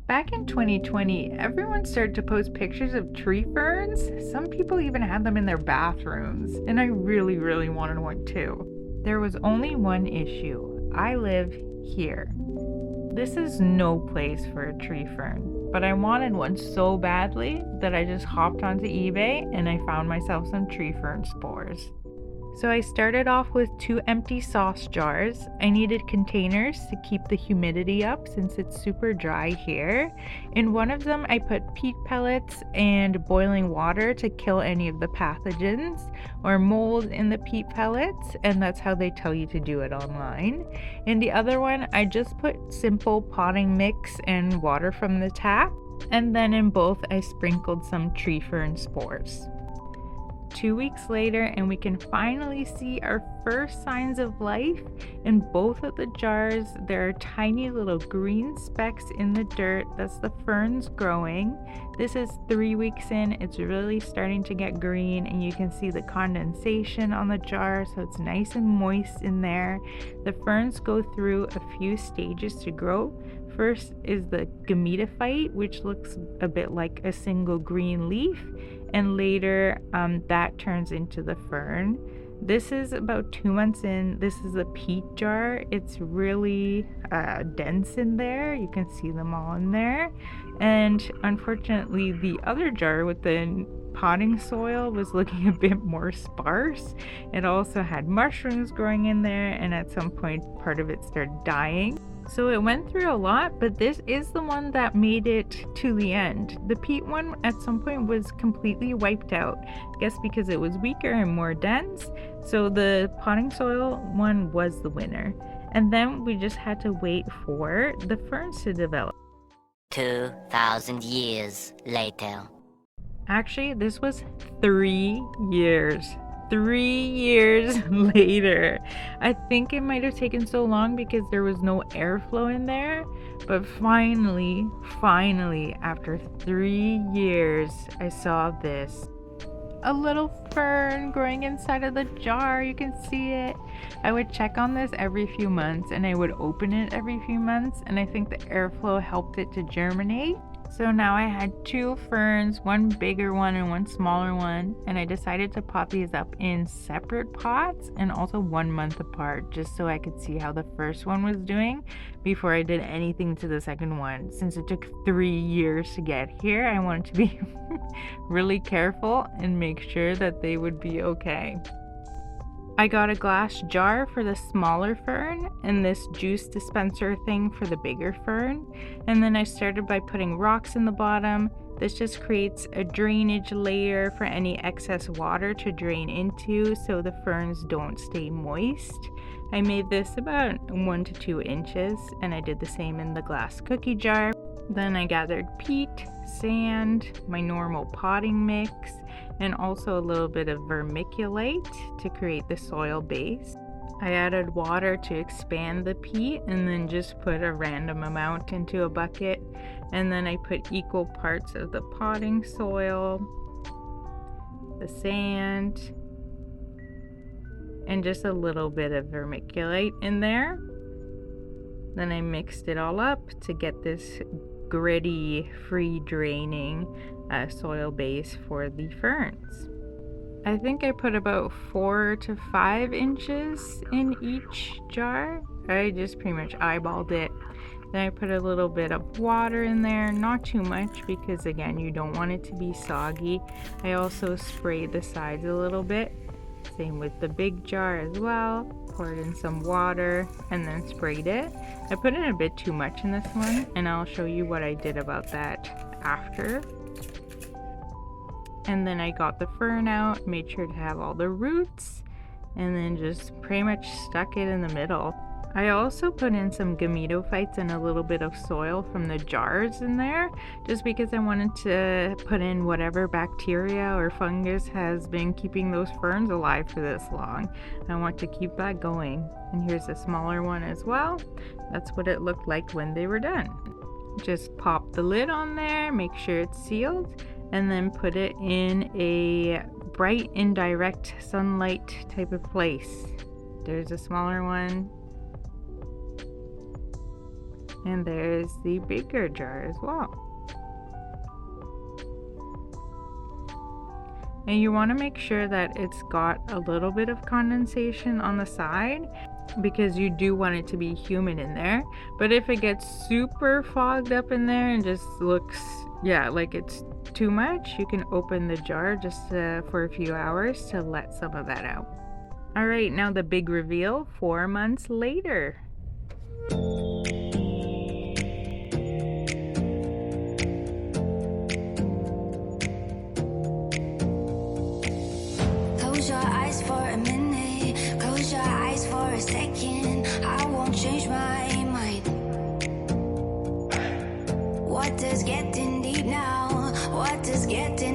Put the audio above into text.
Back in 2020, everyone started to post pictures of tree ferns. Some people even had them in their bathrooms, and I really wanted one too. There was only one issue. I live here. This is no place for a tree fern, but I wanted one so badly that I just hopped onto eBay and I found myself some tree fern spores. So I started off with 2 empty sauce jars. I needed containers to keep the humidity up since it's super dry here. In one of them I put peat pellets and boiling water to kill any of the pathogens or mold in the peat pellets, and that's how they tell you to do it online. In the other one I just put simple potting mix and water from the tap, and then in both I sprinkled some tree fern spores. 2 weeks later, and we can finally see our first signs of life. In both of the jars there are tiny little green specks in the dirt. That's the ferns growing. This is 3 weeks in. It's really starting to get green, and you can see the condensation on the jar, so it's nice and moist in there. The ferns go through a few stages to grow. First is the gametophyte, which looks a bit like a single green leaf, and later that turns into the fern. This is about 2 months in. This is a peat jar. It's really dense in there. You can see them all in there. And unfortunately, the other jar with the potting soil was looking a bit more sparse. It also had mushrooms growing in there, and at some point part of it started dying. So it went through a lot, but this is the one that made it to the end. The peat one at some point was completely wiped out, I guess because it was weaker and more dense. So the potting soil one was the winner. And then we just had to wait for the ferns to develop. 2,000 years later. Actually, this was 3 years. 3 years later. I think it might have taken so long because there was no airflow in there, but finally, after 3 years, I saw this. A little fern growing inside of the jar. You can see it. I would check on this every few months, and I would open it every few months, and I think the airflow helped it to germinate. So now I had 2 ferns, one bigger one and one smaller one, and I decided to pot these up in separate pots and also 1 month apart, just so I could see how the first one was doing before I did anything to the second one. Since it took 3 years to get here, I wanted to be really careful and make sure that they would be okay. I got a glass jar for the smaller fern and this juice dispenser thing for the bigger fern. And then I started by putting rocks in the bottom. This just creates a drainage layer for any excess water to drain into so the ferns don't stay moist. I made this about 1 to 2 inches, and I did the same in the glass cookie jar. Then I gathered peat, sand, my normal potting mix, and also a little bit of vermiculite to create the soil base. I added water to expand the peat and then just put a random amount into a bucket. And then I put equal parts of the potting soil, the sand, and just a little bit of vermiculite in there. Then I mixed it all up to get this gritty, free draining soil base for the ferns. I think I put about 4 to 5 inches in each jar. I just pretty much eyeballed it. Then I put a little bit of water in there, not too much because again you don't want it to be soggy. I also sprayed the sides a little bit. Same with the big jar as well. Poured in some water and then sprayed it. I put in a bit too much in this one, and I'll show you what I did about that after. And then I got the fern out, made sure to have all the roots, and then just pretty much stuck it in the middle. I also put in some gametophytes and a little bit of soil from the jars in there, just because I wanted to put in whatever bacteria or fungus has been keeping those ferns alive for this long. I want to keep that going. And here's a smaller one as well. That's what it looked like when they were done. Just pop the lid on there, make sure it's sealed, and then put it in a bright indirect sunlight type of place. There's a smaller one. And there's the bigger jar as well. And you want to make sure that it's got a little bit of condensation on the side because you do want it to be humid in there. But if it gets super fogged up in there and just looks, yeah, like it's too much, you can open the jar just for a few hours to let some of that out. All right, now the big reveal 4 months later. Close your eyes for a minute, close your eyes for a second. I won't change my mind. What does getting deep now? What does getting